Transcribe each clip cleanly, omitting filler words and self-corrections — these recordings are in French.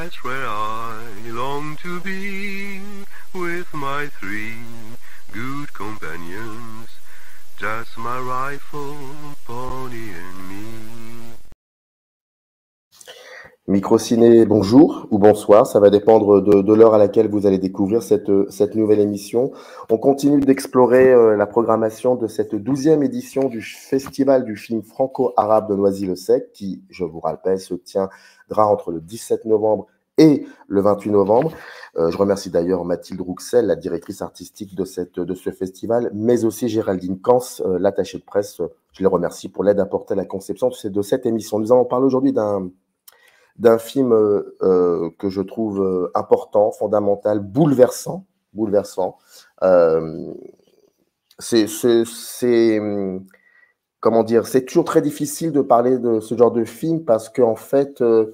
That's where I long to be, with my three good companions, just my rifle, pony and me. Microciné, bonjour ou bonsoir, ça va dépendre de l'heure à laquelle vous allez découvrir cette nouvelle émission. On continue d'explorer la programmation de cette 12e édition du Festival du film franco-arabe de Noisy-le-Sec, qui, je vous rappelle, se tiendra entre le 17 novembre et le 28 novembre. Je remercie d'ailleurs Mathilde Rouxel, la directrice artistique de ce festival, mais aussi Géraldine Kans, l'attachée de presse. Je les remercie pour l'aide apportée à la conception de cette émission. Nous allons parler aujourd'hui d'un film que je trouve important, fondamental, bouleversant. Comment dire, c'est toujours très difficile de parler de ce genre de film parce qu'en fait, on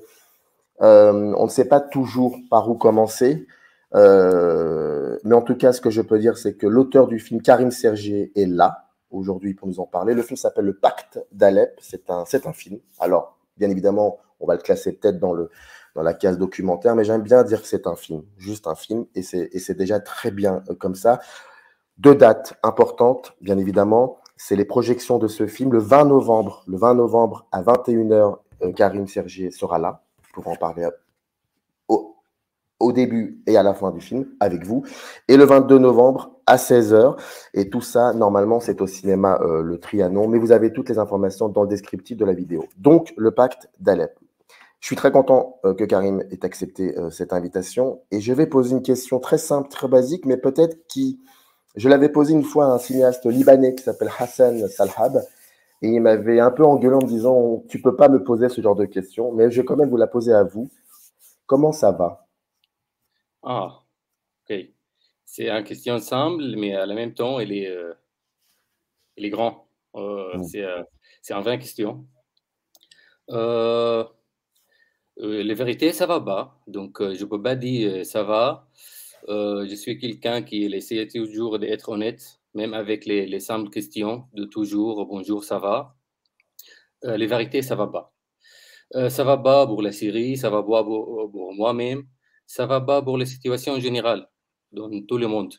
ne sait pas toujours par où commencer. Mais en tout cas, ce que je peux dire, c'est que l'auteur du film, Karim Sergé, est là aujourd'hui pour nous en parler. Le film s'appelle Le Pacte d'Alep. C'est un film. Alors, bien évidemment, on va le classer peut-être dans la case documentaire, mais j'aime bien dire que c'est un film, juste un film, et c'est déjà très bien comme ça. 2 dates importantes, bien évidemment, c'est les projections de ce film. Le 20 novembre à 21h, Karim Sergé sera là pour en parler au début et à la fin du film avec vous. Et le 22 novembre à 16h. Et tout ça, normalement, c'est au cinéma Le Trianon. Mais vous avez toutes les informations dans le descriptif de la vidéo. Donc, Le Pacte d'Alep. Je suis très content que Karim ait accepté cette invitation. Et je vais poser une question très simple, très basique, mais peut-être je l'avais posée une fois à un cinéaste libanais qui s'appelle Hassan Salhab. Et il m'avait un peu engueulé en me disant « Tu ne peux pas me poser ce genre de questions, mais je vais quand même vous la poser à vous. Comment ça va ?» Ah, ok. C'est une question simple, mais en même temps, elle est grande. C'est une vraie question. La vérité, ça va pas. Donc, je peux pas dire ça va. Je suis quelqu'un qui essaie toujours d'être honnête, même avec les simples questions de toujours bonjour, ça va. La vérité, ça va pas. Ça va pas pour la Syrie, ça va pas pour moi-même, ça va pas pour les situations générales dans tout le monde.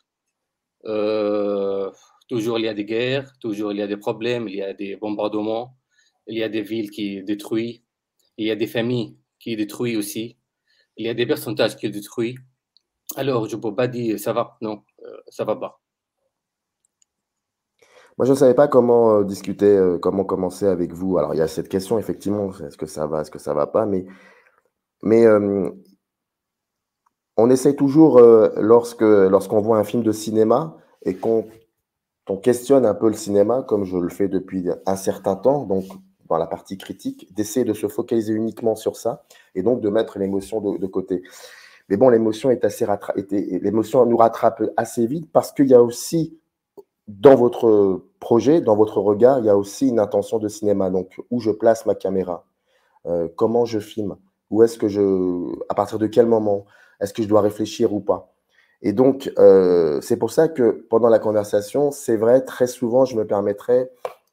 Toujours il y a des guerres, toujours il y a des problèmes, il y a des bombardements, il y a des villes qui détruisent, il y a des familles qui détruisent aussi, il y a des pourcentages qui détruisent. Alors, je ne peux pas dire ça va, non, ça va pas. Moi, je ne savais pas comment discuter, comment commencer avec vous. Alors, il y a cette question, effectivement, est-ce que ça va pas, mais on essaye toujours, lorsqu'on voit un film de cinéma et qu'on questionne un peu le cinéma, comme je le fais depuis un certain temps, donc dans la partie critique, d'essayer de se focaliser uniquement sur ça et donc de mettre l'émotion de côté. Mais bon, l'émotion l'émotion nous rattrape assez vite parce qu'il y a aussi, dans votre projet, dans votre regard, il y a aussi une intention de cinéma. Donc, où je place ma caméra, comment je filme, à partir de quel moment, est-ce que je dois réfléchir ou pas? Et donc, c'est pour ça que pendant la conversation, c'est vrai, très souvent, je me permettrai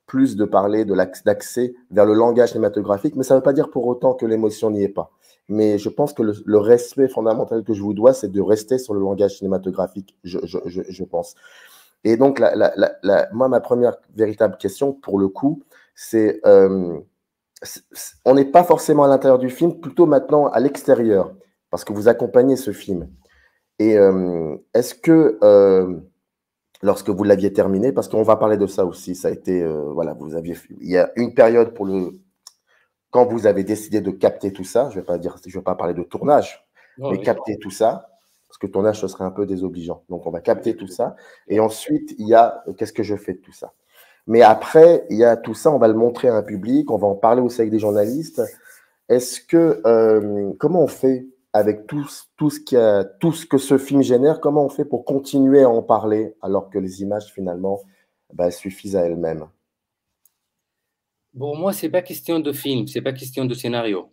plus de parler d'accès vers le langage cinématographique, mais ça ne veut pas dire pour autant que l'émotion n'y est pas. Mais je pense que le respect fondamental que je vous dois, c'est de rester sur le langage cinématographique, je pense. Et donc, moi, ma première véritable question, pour le coup, c'est on n'est pas forcément à l'intérieur du film, plutôt maintenant à l'extérieur, parce que vous accompagnez ce film. Et est-ce que, lorsque vous l'aviez terminé, parce qu'on va parler de ça aussi, ça a été, voilà, il y a une période quand vous avez décidé de capter tout ça, je vais pas parler de tournage, mais capter tout ça, parce que tournage, ce serait un peu désobligeant. Donc, on va capter tout ça. Et ensuite, il y a qu'est-ce que je fais de tout ça. Mais après, il y a tout ça, on va le montrer à un public, on va en parler aussi avec des journalistes. Est-ce que, comment on fait avec tout ce que ce film génère, comment on fait pour continuer à en parler alors que les images, finalement, suffisent à elles-mêmes? Pour moi, ce n'est pas question de film, ce n'est pas question de scénario.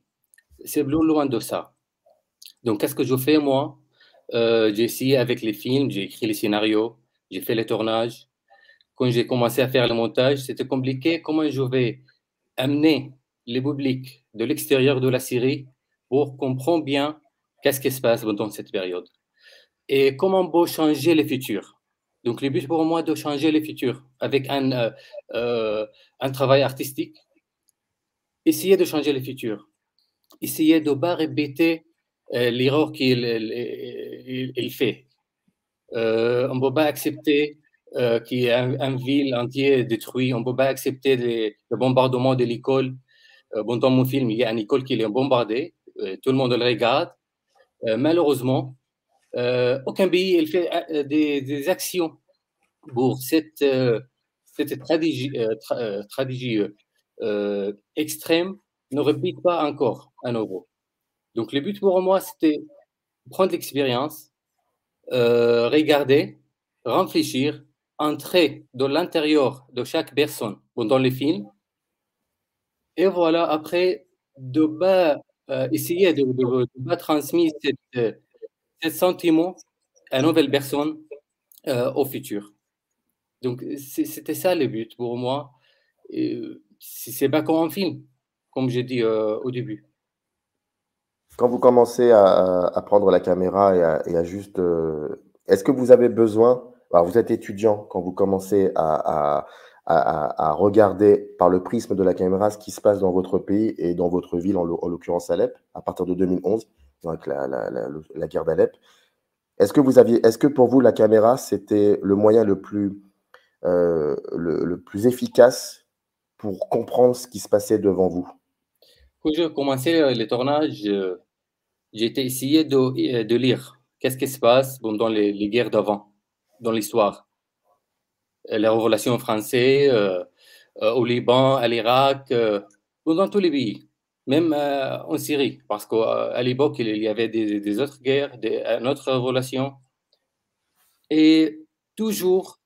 C'est loin de ça. Donc, qu'est-ce que je fais, moi? J'ai essayé avec les films, j'ai écrit les scénarios, j'ai fait les tournages. Quand j'ai commencé à faire le montage, c'était compliqué. Comment je vais amener les publics de l'extérieur de la série pour comprendre bien Qu'est-ce qui se passe pendant cette période? Et comment on peut changer le futur? Donc, le but pour moi de changer le futur avec un travail artistique, essayer de changer le futur, essayer de ne pas répéter l'erreur qu'il fait. On ne peut pas accepter qu'il y ait un ville entier détruit. On ne peut pas accepter le bombardement de l'école. Dans mon film, il y a une école qui est bombardée. Tout le monde le regarde. Malheureusement, aucun pays il fait des actions pour cette tragédie extrême ne répète pas encore à nouveau. Donc, le but pour moi, c'était prendre l'expérience, regarder, réfléchir, entrer dans l'intérieur de chaque personne pendant le film. Et voilà, après, de pas essayer de pas transmettre ce sentiment à une nouvelle personne au futur. Donc, c'était ça le but pour moi. C'est pas comme un film, comme j'ai dit au début. Quand vous commencez à prendre la caméra et à juste... est-ce que vous avez besoin... Alors, vous êtes étudiant, quand vous commencez à regarder par le prisme de la caméra ce qui se passe dans votre pays et dans votre ville, en l'occurrence Alep, à partir de 2011, avec la guerre d'Alep. Est-ce que pour vous, la caméra, c'était le moyen le plus efficace pour comprendre ce qui se passait devant vous? Quand j'ai commencé les tournages, j'ai essayé de lire qu'est-ce qui se passe pendant les guerres d'avant, dans l'histoire. Les révélations françaises, au Liban, à l'Irak, dans tous les pays, même en Syrie, parce qu'à l'époque, il y avait des autres guerres, une autre révélation. Et toujours,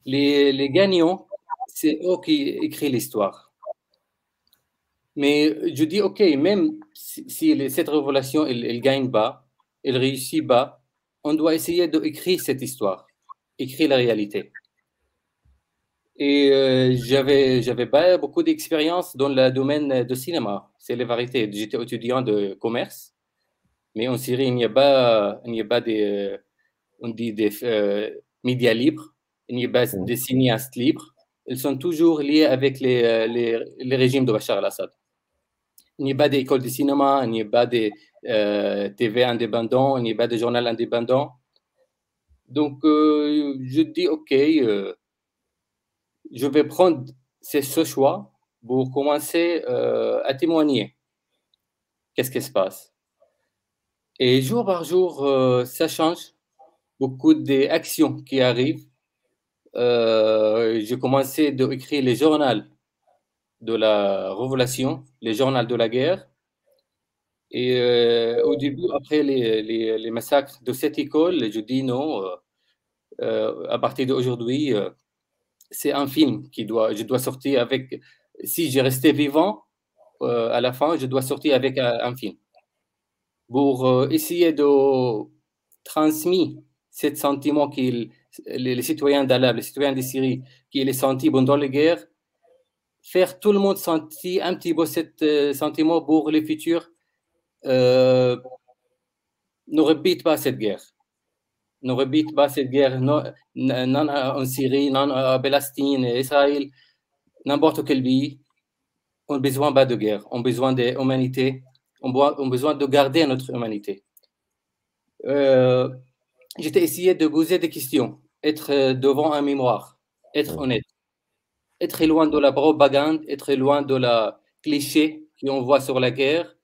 les gagnants, c'est eux qui écrivent l'histoire. Mais je dis, OK, même si cette révélation, elle ne gagne pas, elle réussit pas, on doit essayer d'écrire cette histoire, écrire la réalité. Et j'avais pas beaucoup d'expérience dans le domaine de cinéma, c'est la vérité. J'étais étudiant de commerce, mais en Syrie, il n'y a pas des, on dit des médias libres, il n'y a pas des cinéastes libres. Ils sont toujours liés avec les régimes de Bachar al-Assad. Il n'y a pas d'école de cinéma, il n'y a pas de TV indépendant, il n'y a pas de journal indépendant. Donc, je dis, OK, je vais prendre ce choix pour commencer à témoigner. Qu'est-ce qui se passe? Et jour par jour, ça change. Beaucoup d'actions qui arrivent. J'ai commencé à écrire les journaux de la révélation, les journaux de la guerre. Et au début, après les massacres de cette école, je dis non, à partir d'aujourd'hui, c'est un film je dois sortir avec. Si j'ai resté vivant, à la fin, je dois sortir avec un film pour essayer de transmettre ce sentiment que les citoyens d'Alep, les citoyens de Syrie, qui les senti pendant la guerre, faire tout le monde sentir un petit peu ce sentiment pour le futur. Ne répète pas cette guerre. Ne répète pas cette guerre, non en Syrie, non en Palestine, Israël, n'importe quel pays. On n'a besoin pas de guerre, on a besoin d'humanité, on a besoin de garder notre humanité. J'ai essayé de poser des questions, être devant un mémoire, être honnête, être loin de la propagande, être loin de la cliché qu'on voit sur la guerre.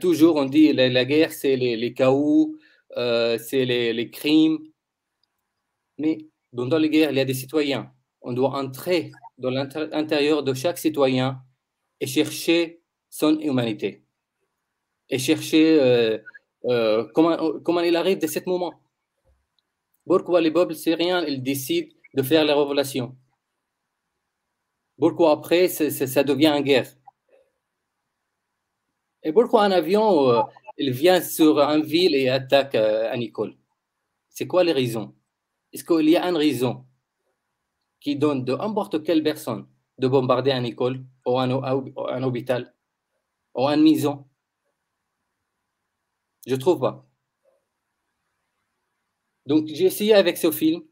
Toujours, on dit la guerre, c'est les chaos, c'est les crimes. Mais dans les guerres, il y a des citoyens. On doit entrer dans l'intérieur de chaque citoyen et chercher son humanité. Et chercher comment il arrive de ce moment. Pourquoi les peuples syriens ils décident de faire la révélation? Pourquoi après ça devient une guerre? Et pourquoi un avion il vient sur une ville et attaque une école? C'est quoi les raisons? Est-ce qu'il y a une raison qui donne de n'importe quelle personne de bombarder une école ou un hôpital ou une maison? Je ne trouve pas. Donc, j'ai essayé avec ce film,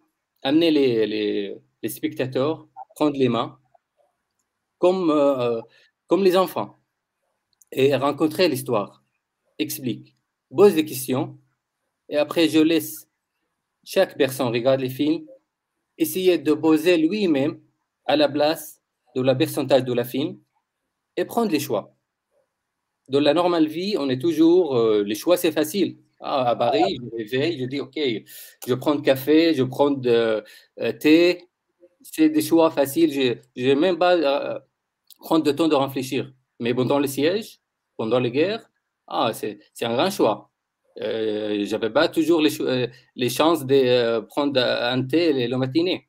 amener les spectateurs, prendre les mains, comme, comme les enfants, et rencontrer l'histoire, explique, pose des questions, et après, je laisse chaque personne regarder les films, essayer de poser lui-même à la place de la pourcentage de la film et prendre les choix. Dans la normale vie, on est toujours, les choix, c'est facile. Ah, à Paris, je me réveille, je dis, OK, je prends le café, je prends de thé. C'est des choix faciles. Je n'ai même pas prendre de temps de réfléchir. Mais pendant le siège, pendant les guerres, c'est un grand choix. Je n'avais pas toujours les chances de prendre un thé le matinée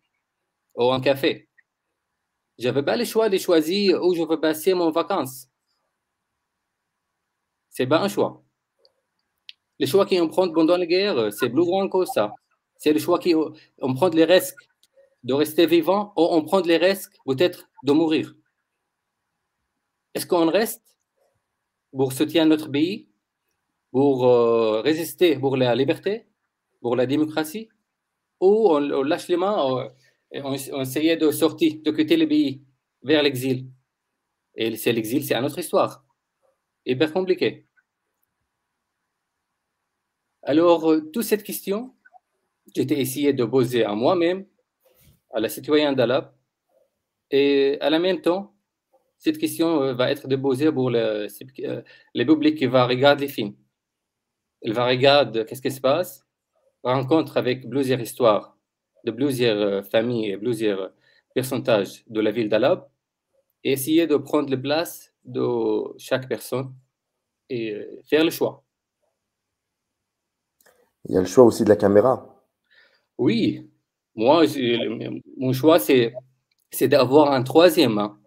ou un café. Je n'avais pas le choix de choisir où je veux passer mes vacances. C'est pas un choix. Les choix qu'on prend pendant la guerre, c'est plus grand que ça. C'est le choix qu'on prend les risques de rester vivant ou on prend les risques peut-être de mourir. Est-ce qu'on reste pour soutenir notre pays, pour résister pour la liberté, pour la démocratie, ou on lâche les mains et on essayait de sortir, de quitter le pays vers l'exil. Et c'est l'exil, c'est une autre histoire, hyper compliquée. Alors, toute cette question, j'ai essayé de poser à moi-même, à la citoyenne d'Alab, et à la même temps, cette question va être posée pour le public qui va regarder les films. Il va regarder qu'est-ce qui se passe, rencontre avec plusieurs histoires de plusieurs familles et plusieurs pourcentages de la ville d'Alab et essayer de prendre la place de chaque personne et faire le choix. Il y a le choix aussi de la caméra. Oui, moi, mon choix, c'est d'avoir un troisième main.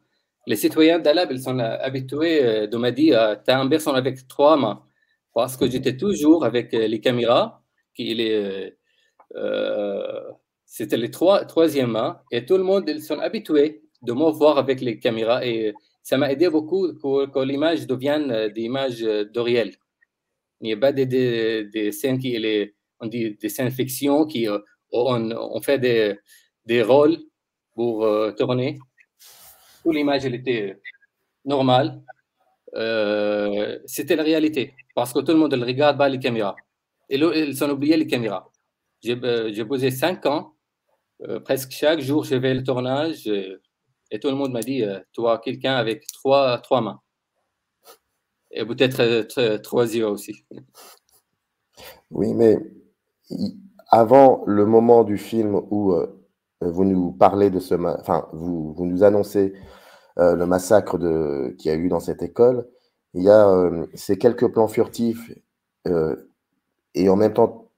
Les citoyens d'Alab, ils sont habitués de me dire, tu as une personne avec 3 mains. Parce que j'étais toujours avec les caméras, c'était les troisième main, et tout le monde, ils sont habitués de me voir avec les caméras, et ça m'a aidé beaucoup que l'image devienne des images de réel. Il n'y a pas des scènes on dit des scènes fiction qui on fait des rôles pour tourner. Toute l'image, elle était normale. C'était la réalité. Parce que tout le monde ne regarde pas les caméras. Et là, ils ont oublié les caméras. J'ai posé 5 ans. Presque chaque jour, je vais le tournage. Et tout le monde m'a dit, toi, quelqu'un avec trois mains. Et peut-être 3 yeux aussi. Oui, mais avant le moment du film où vous nous parlez de enfin, vous nous annoncez le massacre qu'il y a eu dans cette école, il y a ces quelques plans furtifs et en même temps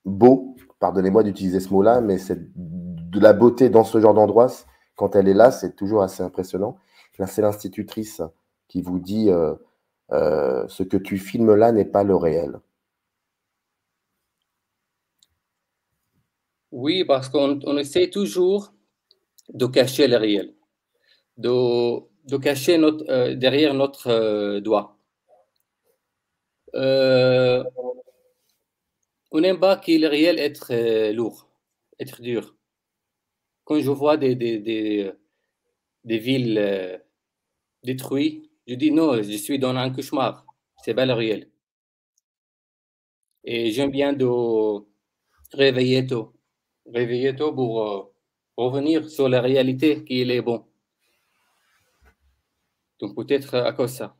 beaux, pardonnez-moi d'utiliser ce mot-là, mais c'est de la beauté dans ce genre d'endroit. Quand elle est là, c'est toujours assez impressionnant. Là, c'est l'institutrice qui vous dit ce que tu filmes là n'est pas le réel. Oui, parce qu'on essaie toujours de cacher le réel, de cacher derrière notre doigt. On n'aime pas que le réel être lourd, être dur. Quand je vois des villes détruites, je dis non, je suis dans un cauchemar. C'est pas le réel. Et j'aime bien de réveiller tôt pour revenir sur la réalité qui est bon. Donc peut-être à cause de ça.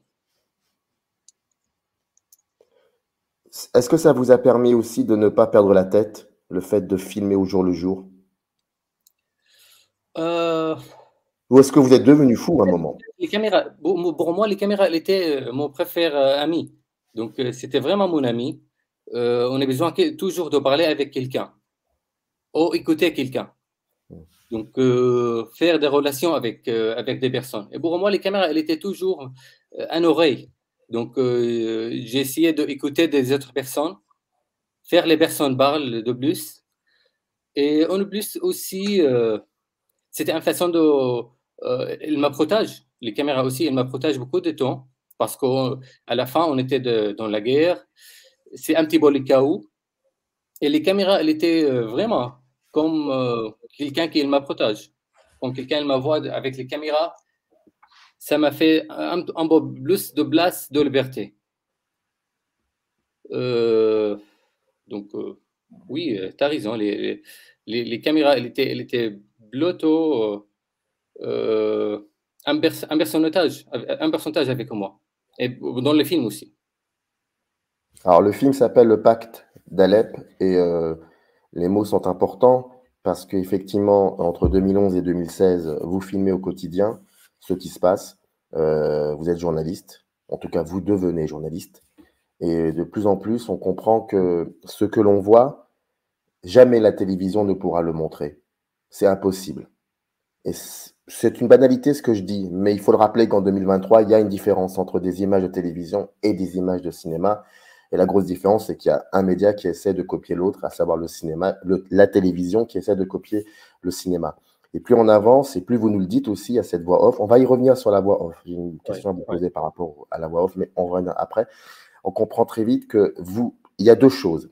Est-ce que ça vous a permis aussi de ne pas perdre la tête, le fait de filmer au jour le jour? Ou est-ce que vous êtes devenu fou à un moment? Les caméras, pour moi, les caméras elles étaient mon préféré ami. Donc c'était vraiment mon ami. On a besoin toujours de parler avec quelqu'un ou écouter quelqu'un. Donc faire des relations avec des personnes. Et pour moi, les caméras, elles étaient toujours une oreille. Donc j'ai essayé d'écouter des autres personnes, faire les personnes parlent de plus. Et en plus aussi, c'était une façon il me protège. Les caméras aussi, elles me protègent beaucoup de temps parce qu'à la fin, on était dans la guerre c'est un petit peu le chaos. Et les caméras, elles étaient vraiment comme quelqu'un qui me protège. Comme quelqu'un me voit avec les caméras, ça m'a fait un peu plus de place de liberté. Donc, oui, tu as raison. Les caméras, elles étaient plutôt un pourcentage avec moi. Et dans le film aussi. Alors, le film s'appelle Le Pacte d'Alep et les mots sont importants parce qu'effectivement, entre 2011 et 2016, vous filmez au quotidien ce qui se passe. Vous êtes journaliste, en tout cas, vous devenez journaliste. Et de plus en plus, on comprend que ce que l'on voit, jamais la télévision ne pourra le montrer. C'est impossible. Et c'est une banalité ce que je dis, mais il faut le rappeler qu'en 2023, il y a une différence entre des images de télévision et des images de cinéma. Et la grosse différence, c'est qu'il y a un média qui essaie de copier l'autre, à savoir le cinéma, la télévision qui essaie de copier le cinéma. Et plus on avance, et plus vous nous le dites aussi à cette voix off, on va y revenir sur la voix off. J'ai une question à vous poser par rapport à la voix off, mais on revient après. On comprend très vite que il y a deux choses.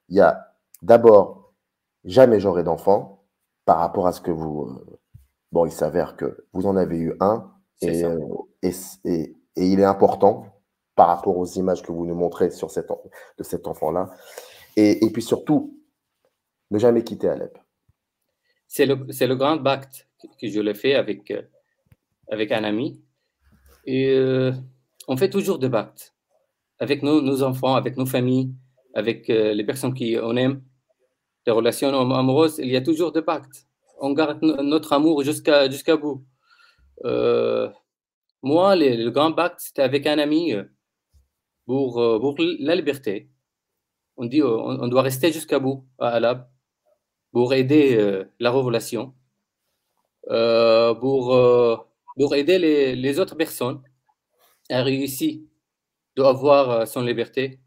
Il y a d'abord, jamais j'aurai d'enfant par rapport à ce que vous... Bon, il s'avère que vous en avez eu un et il est important par rapport aux images que vous nous montrez de cet enfant-là. Et puis surtout, ne jamais quitter Alep. C'est le grand pacte que je l'ai fait avec un ami. Et on fait toujours des pactes avec nos enfants, avec nos familles, avec les personnes qu'on aime. Les relations amoureuses, il y a toujours des pactes. On garde notre amour jusqu'à bout. Moi, le grand pacte, c'était avec un ami pour la liberté. On dit on doit rester jusqu'à bout à Alep pour aider la révélation, pour aider les autres personnes à réussir d'avoir son liberté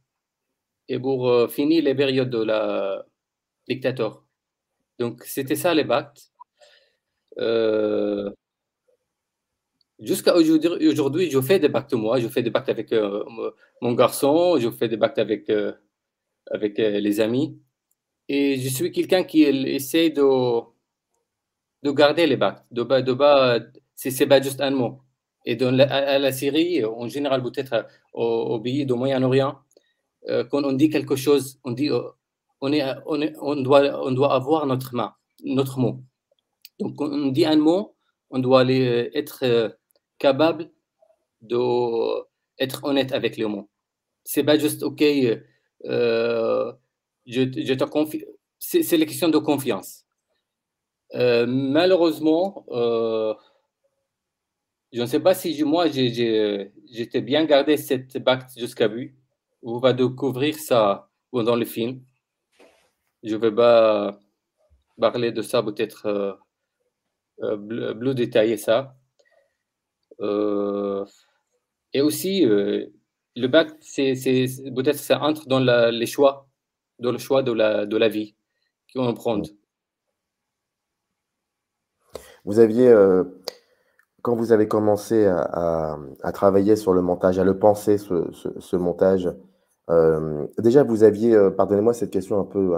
et pour finir les périodes de la dictature. Donc, c'était ça les pactes. Jusqu'à aujourd'hui, je fais des pactes moi. Je fais des pactes avec mon garçon, je fais des pactes avec les amis. Et je suis quelqu'un qui essaie de garder les pactes. C'est pas juste un mot. Et à la Syrie, en général, peut-être au pays du Moyen-Orient, quand on dit quelque chose, on dit on doit avoir notre mot. Donc, quand on dit un mot, on doit être capable d'être honnête avec le mot. C'est pas juste, OK, je te confie. C'est la question de confiance. Malheureusement, je ne sais pas si moi, j'étais bien gardé cette pacte jusqu'à but. On va découvrir ça dans le film. Je ne vais pas parler de ça, peut-être plus détailler ça. Et aussi, le pacte, peut-être ça entre dans le choix de la vie qu'on prend. Vous aviez, quand vous avez commencé à travailler sur le montage, à le penser, ce montage, déjà, vous aviez, pardonnez-moi cette question un peu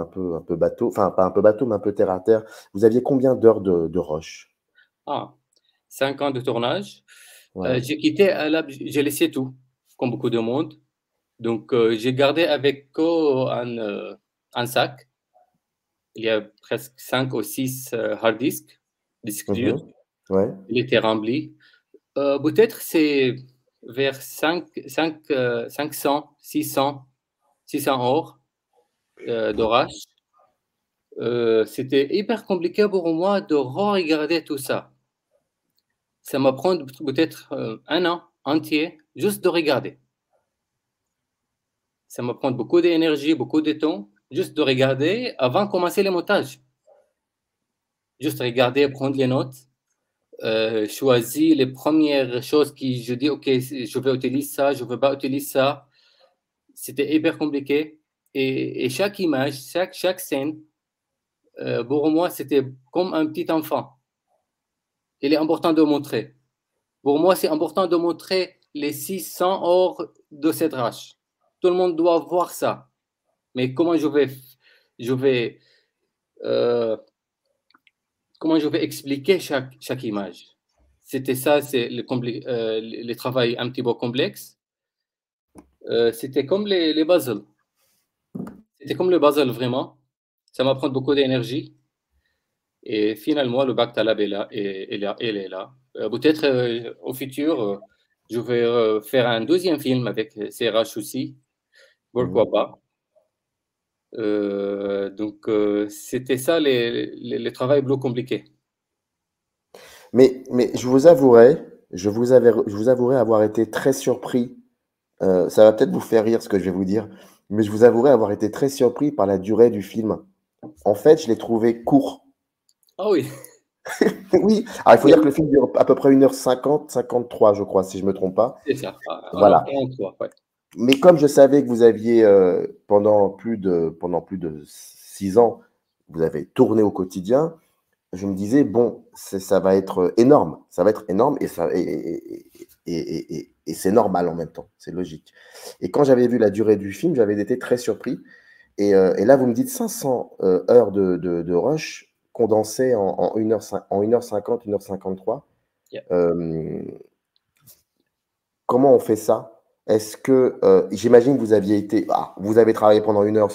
bateau, enfin, pas un peu bateau, mais un peu terre à terre. Vous aviez combien d'heures de rush? 5 ans de tournage. Ouais. J'ai quitté Alep, j'ai laissé tout, comme beaucoup de monde. Donc, j'ai gardé avec un sac. Il y a presque 5 ou 6 hard disques, disques durs. Ouais. Il était rempli. Peut-être c'est vers 500, 600 heures d'orage. C'était hyper compliqué pour moi de regarder tout ça. Ça m'a pris peut-être un an entier juste de regarder. Ça me prend beaucoup d'énergie, beaucoup de temps, juste de regarder avant de commencer le montage. Juste regarder, prendre les notes, choisir les premières choses que je dis, OK, je vais utiliser ça, je ne veux pas utiliser ça. C'était hyper compliqué. Et chaque image, chaque scène, pour moi, c'était comme un petit enfant. Il est important de montrer. Pour moi, c'est important de montrer les 600 heures de cette rage. tout le monde doit voir ça. Mais je vais, euh, comment je vais expliquer chaque image? C'était ça, c'est le travail un petit peu complexe. C'était comme les puzzles. C'était comme le puzzle vraiment. Ça m'a pris beaucoup d'énergie. Et finalement, le bac Talab est là. Elle est là. Peut-être au futur, je vais faire un deuxième film avec CRH aussi. Pourquoi Mhm. pas? Donc, c'était ça les travails plus compliqués. Mais je vous avouerai avoir été très surpris. Ça va peut-être vous faire rire ce que je vais vous dire, mais je vous avouerai avoir été très surpris par la durée du film. En fait, je l'ai trouvé court. Ah oui, Oui, alors il faut dire que le film dure à peu près 1h50, 53, je crois, si je ne me trompe pas. c'est ça. En Voilà. 43, ouais. Mais comme je savais que vous aviez, pendant plus de 6 ans, vous avez tourné au quotidien, je me disais, bon, ça va être énorme. Ça va être énorme et c'est normal en même temps. C'est logique. Et quand j'avais vu la durée du film, j'avais été très surpris. Et là, vous me dites 500 heures de rush condensées en 1h50, 1h53. Yeah. Comment on fait ça? Est-ce que, j'imagine que vous aviez été, vous avez travaillé pendant 1 heure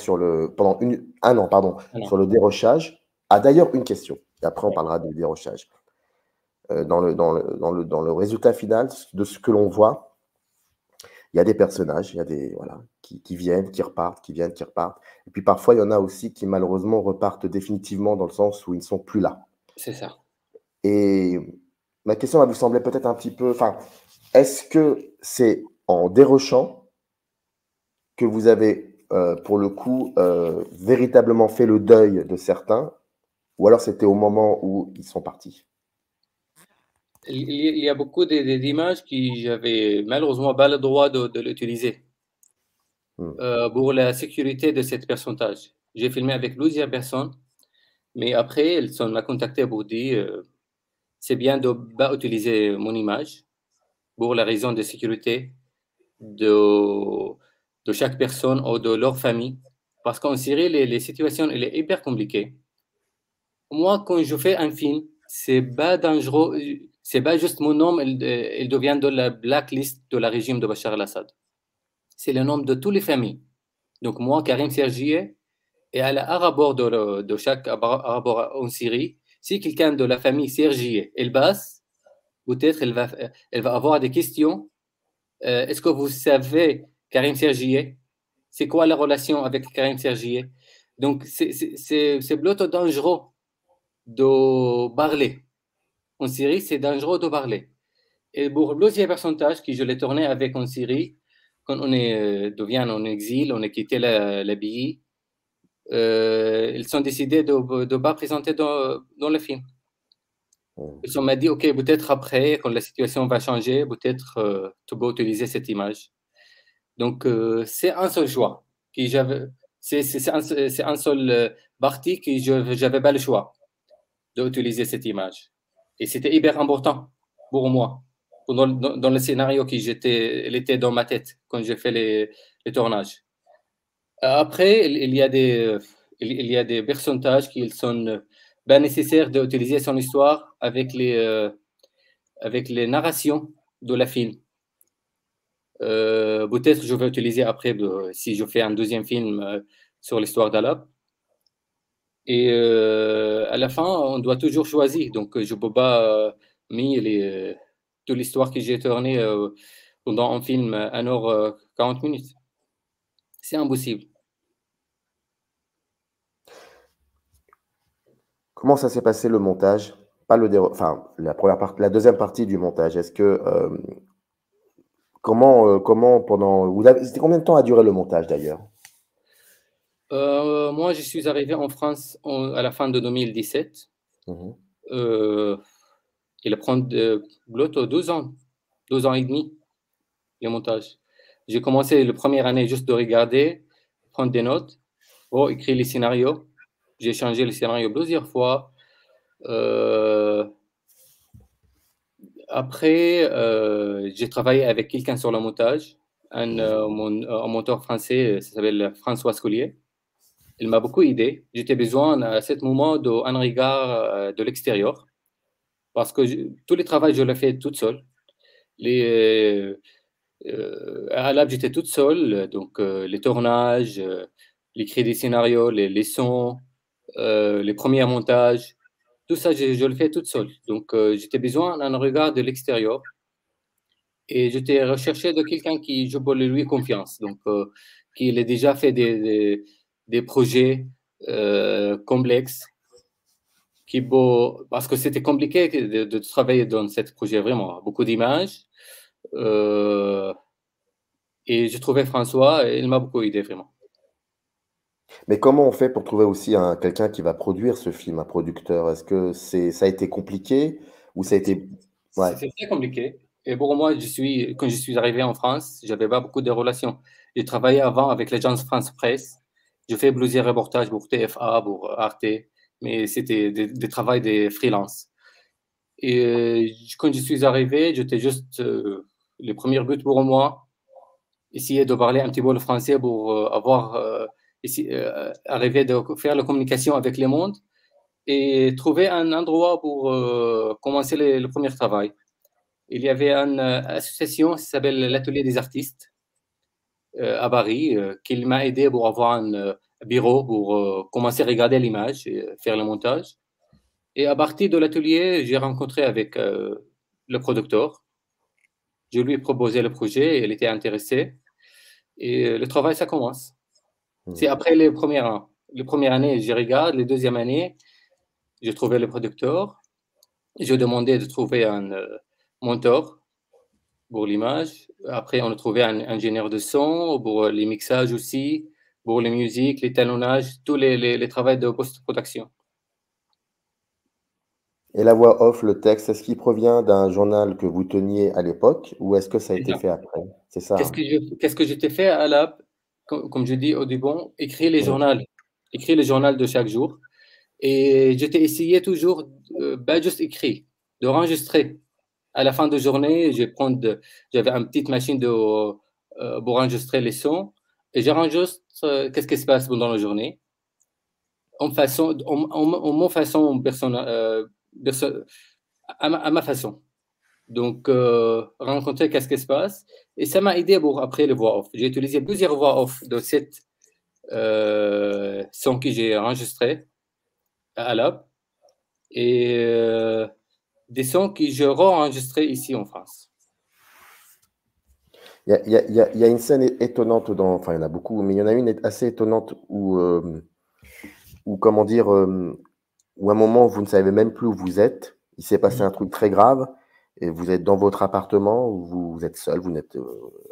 pendant un an, pardon, Ah non, sur le dérochage. Ah, d'ailleurs, une question. Et après, on ouais, parlera du dérochage. Dans le résultat final de ce que l'on voit, il y a des personnages, il y a des, voilà, qui viennent, qui repartent, qui viennent, qui repartent. Et puis parfois, il y en a aussi qui malheureusement repartent définitivement dans le sens où ils ne sont plus là. c'est ça. Et ma question va vous sembler peut-être un petit peu, enfin, est-ce que c'est en dérochant que vous avez, pour le coup, véritablement fait le deuil de certains, ou alors c'était au moment où ils sont partis? Il y a beaucoup d'images qui j'avais malheureusement pas le droit de l'utiliser Hmm. pour la sécurité de cette pourcentage. J'ai filmé avec plusieurs personnes, mais après, elles m'ont contacté pour dire c'est bien de ne pas utiliser mon image pour la raison de sécurité de, de chaque personne ou de leur famille. Parce qu'en Syrie, les situations elles sont hyper compliquées. Moi, quand je fais un film, c'est pas dangereux, c'est pas juste mon nom, il devient de la blacklist de la régime de Bachar al-Assad. C'est le nom de toutes les familles. Donc moi, Karim Sergier, et à la rapport de chaque rapport en Syrie, si quelqu'un de la famille Sergier, elle passe, peut-être elle va avoir des questions. Est-ce que vous savez Karim Sergier? C'est quoi la relation avec Karim Sergier? Donc c'est plutôt dangereux de parler. En Syrie, c'est dangereux de parler. Et pour le deuxième pourcentage que je l'ai tourné avec en Syrie, quand devient en exil, on a quitté la pays, ils ont décidé de ne pas présenter dans le film. Hmm. Ils m'ont dit, OK, peut-être après, quand la situation va changer, peut-être tu peux utiliser cette image. Donc, c'est un seul choix. Que j'avais, c'est un seul parti que je n'avais pas le choix d'utiliser cette image. Et c'était hyper important pour moi, dans le scénario qui il était dans ma tête quand j'ai fait les tournages. Après, il y a des personnages qui sont ben, nécessaires d'utiliser son histoire avec les narrations de la film. Peut-être je vais utiliser après, si je fais un deuxième film sur l'histoire d'Alap. Et à la fin, on doit toujours choisir. Donc, je ne peux pas mettre toute l'histoire que j'ai tournée pendant un film 1 heure 40 minutes. C'est impossible. Comment ça s'est passé le montage? Pas enfin, la deuxième partie du montage. Est-ce que, comment pendant, c'était combien de temps a duré le montage d'ailleurs? Moi, je suis arrivé en France à la fin de 2017. Mhm. Il prend plutôt 2 ans et demi, le montage. J'ai commencé la première année juste de regarder, prendre des notes, écrire les scénarios. J'ai changé le scénario plusieurs fois. Euh, Après, j'ai travaillé avec quelqu'un sur le montage, un monteur français, ça s'appelle François Scollier. Il m'a beaucoup aidé. J'étais besoin à ce moment d'un regard de l'extérieur parce que tous les travaux, je les fais toute seule. À Lab, j'étais toute seule, donc les tournages, l'écrit des scénarios, les sons, les premiers montages, tout ça, je le fais toute seule. Donc, j'étais besoin d'un regard de l'extérieur et j'étais recherché de quelqu'un qui je peux lui confiance, donc qui a déjà fait des projets complexes, parce que c'était compliqué de travailler dans ce projet, vraiment, beaucoup d'images. Et j'ai trouvé François, et il m'a beaucoup aidé, vraiment. Mais comment on fait pour trouver aussi quelqu'un qui va produire ce film, un producteur? Est-ce que ça a été compliqué ou ça a été... Ouais. C'était très compliqué. Et pour moi, quand je suis arrivé en France, j'avais pas beaucoup de relations. J'ai travaillé avant avec l'agence France Presse. Je fais plusieurs reportages pour TF1, pour Arte, mais c'était des travaux de freelance. Et quand je suis arrivé, j'étais juste le premier but pour moi, essayer de parler un petit peu le français pour arriver de faire la communication avec le monde et trouver un endroit pour commencer le premier travail. Il y avait une association qui s'appelle l'Atelier des artistes à Paris qui m'a aidé pour avoir un bureau pour commencer à regarder l'image et faire le montage. Et à partir de l'atelier, j'ai rencontré avec le producteur. Je lui ai proposé le projet, elle était intéressée. Et le travail, ça commence. C'est après les premières années, je regarde. Les deuxième année, j'ai trouvé le producteur. J'ai demandé de trouver un monteur pour l'image. Après, on a trouvé un ingénieur de son pour les mixages aussi, pour les musiques, les talonnages, tous les travaux de post-production. Et la voix off, le texte, est-ce qu'il provient d'un journal que vous teniez à l'époque ou est-ce que ça a été fait après? C'est ça. Qu'est-ce que j'étais fait à Lab, comme je dis au début, écrire les journaux de chaque jour. Et j'étais essayé toujours, juste écrit, de enregistrer. À la fin de journée, j'avais une petite machine pour enregistrer les sons et j'enregistre qu'est-ce qui se passe pendant la journée en ma façon à ma façon. Donc, rencontrer qu'est-ce qui se passe. Et ça m'a aidé pour après les voix off. J'ai utilisé plusieurs voix off de cette son que j'ai enregistré à Lab et des sons que je re-enregistrés ici en France. Il y a une scène étonnante enfin, il y en a beaucoup, mais il y en a une assez étonnante où comment dire, où à un moment, vous ne savez même plus où vous êtes. Il s'est passé un truc très grave et vous êtes dans votre appartement où vous êtes seul,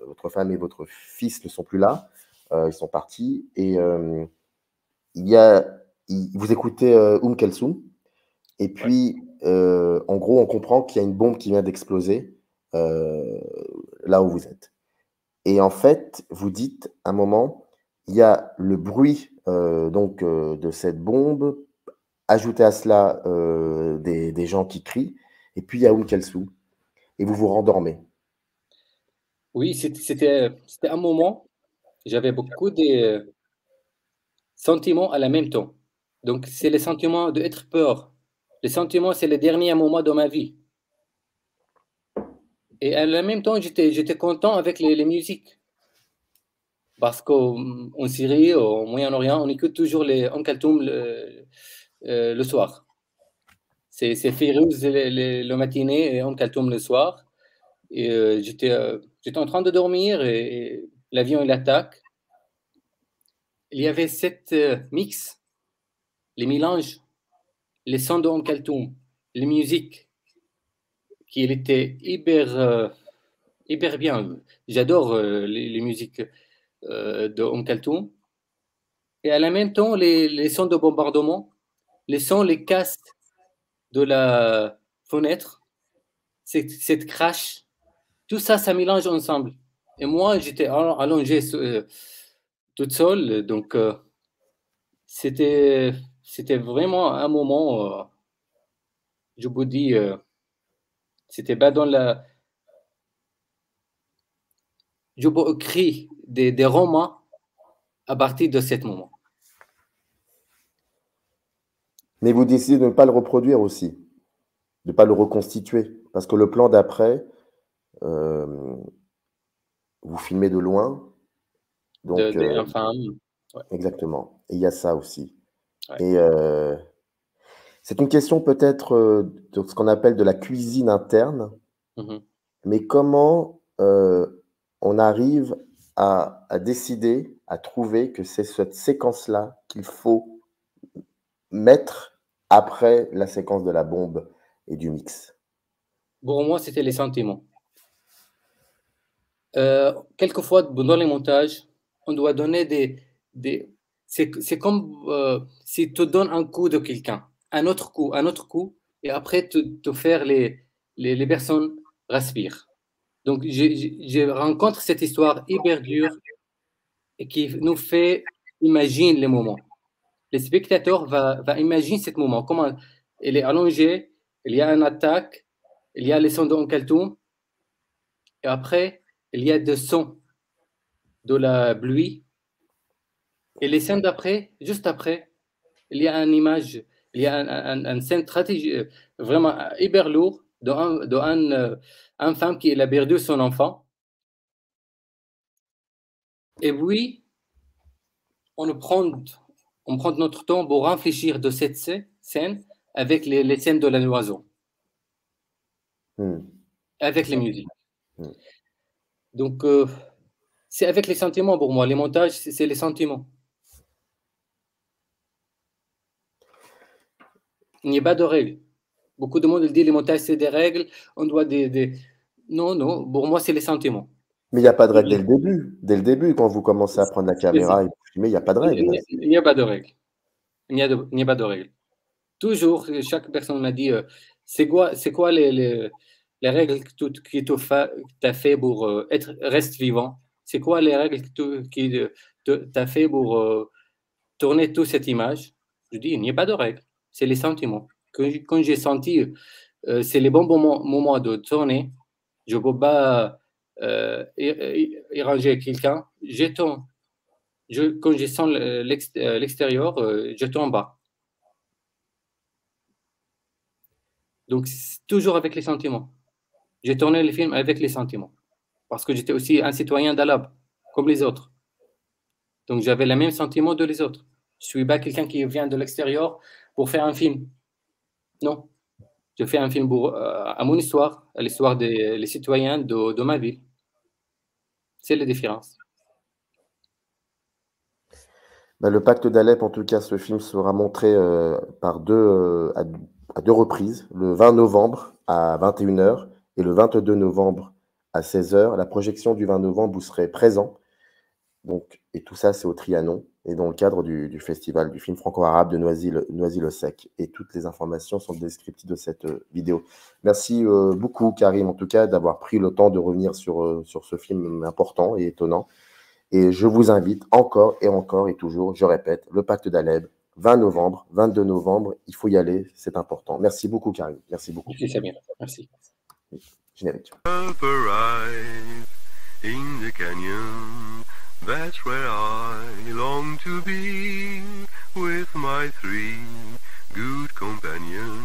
votre femme et votre fils ne sont plus là, ils sont partis et vous écoutez Kelsoum et puis en gros, on comprend qu'il y a une bombe qui vient d'exploser là où vous êtes. Et en fait, vous dites à un moment, il y a le bruit de cette bombe, ajouté à cela des gens qui crient, et puis il y a Kelsoum, et vous vous rendormez. Oui, c'était un moment, j'avais beaucoup de sentiments à la même temps. Donc, c'est le sentiment d'être peur. Le sentiment, c'est le dernier moment de ma vie. Et à la même temps, j'étais content avec les musiques. Parce qu'en Syrie, au Moyen-Orient, on écoute toujours les Kaltoum le soir. C'est Férouz le matinée et Kaltoum le soir. Et j'étais en train de dormir et l'avion, il attaque. Il y avait cette mix, les mélanges, les sons de Kaltoum, les musiques, qui étaient hyper bien. J'adore les musiques de Kaltoum. Et à la même temps, les sons de bombardement, les sons, les castes de la fenêtre, cette crash, tout ça, ça mélange ensemble. Et moi, j'étais allongé toute seule, donc c'était vraiment un moment, je vous dis, c'était pas dans je peux écrire des romans à partir de ce moment. Mais vous décidez de ne pas le reproduire aussi, de ne pas le reconstituer, parce que le plan d'après, vous filmez de loin, donc Femmes. Ouais. Exactement. Et il y a ça aussi. Ouais. Et c'est une question peut-être de ce qu'on appelle de la cuisine interne, mais comment on arrive à décider, à trouver que c'est cette séquence-là qu'il faut mettre après la séquence de la bombe et du mix? Pour moi, c'était les sentiments. Quelquefois, dans les montages, on doit donner c'est comme si tu donnes un coup de quelqu'un, un autre coup, et après, te faire les personnes respirer. Donc, je rencontre cette histoire hyper dure et qui nous fait imaginer les moments. Le spectateur va imaginer ce moment, comment il est allongé, il y a une attaque, il y a les sons de Kaltoum, et après, il y a des sons de la pluie, et les scènes d'après, juste après, il y a une image, il y a une scène stratégique vraiment hyper lourde d'une femme qui a perdu son enfant. Et puis, on prend notre temps pour réfléchir de cette scène avec les scènes de l'oiseau, avec les musiques. Donc, c'est avec les sentiments pour moi. Les montages, c'est les sentiments. Il n'y a pas de règles. Beaucoup de monde dit les montages, c'est des règles. On doit Non, pour moi, c'est les sentiments. Mais il n'y a pas de règle dès le début. Dès le début, quand vous commencez à prendre la caméra et vous filmez, il n'y a pas de règle. Il n'y a pas de règle. Il n'y a pas de règle. Toujours, chaque personne m'a dit, c'est quoi les règles que tu as fait pour rester vivant? C'est quoi les règles que tu as fait pour tourner toute cette image? Je dis, il n'y a pas de règle. C'est les sentiments. Quand j'ai senti, c'est les bons moments de tourner, je ne peux pas ranger quelqu'un, je tourne. Quand je sens l'extérieur, je tourne bas. Donc, c'est toujours avec les sentiments. J'ai tourné le film avec les sentiments. Parce que j'étais aussi un citoyen d'Alab, comme les autres. Donc, j'avais le même sentiment de les autres. Je ne suis pas quelqu'un qui vient de l'extérieur pour faire un film. Non. Je fais un film à mon histoire, à l'histoire des citoyens de ma ville. C'est la différence. Le Pacte d'Alep, en tout cas, ce film sera montré à deux reprises, le 20 novembre à 21h et le 22 novembre à 16h. La projection du 20 novembre, vous serez présent. Donc, et tout ça, c'est au Trianon et dans le cadre du festival du film franco-arabe de Noisy-le-Sec. Et toutes les informations sont descriptives de cette vidéo. Merci beaucoup, Karim, en tout cas, d'avoir pris le temps de revenir sur ce film important et étonnant. Et je vous invite encore et toujours, je répète, le Pacte d'Alep, 20 novembre, 22 novembre, il faut y aller, c'est important. Merci beaucoup, Karim. Merci beaucoup. Merci, Samir. Merci. Générique. In the canyon, that's where I long to be, with my 3 good companions.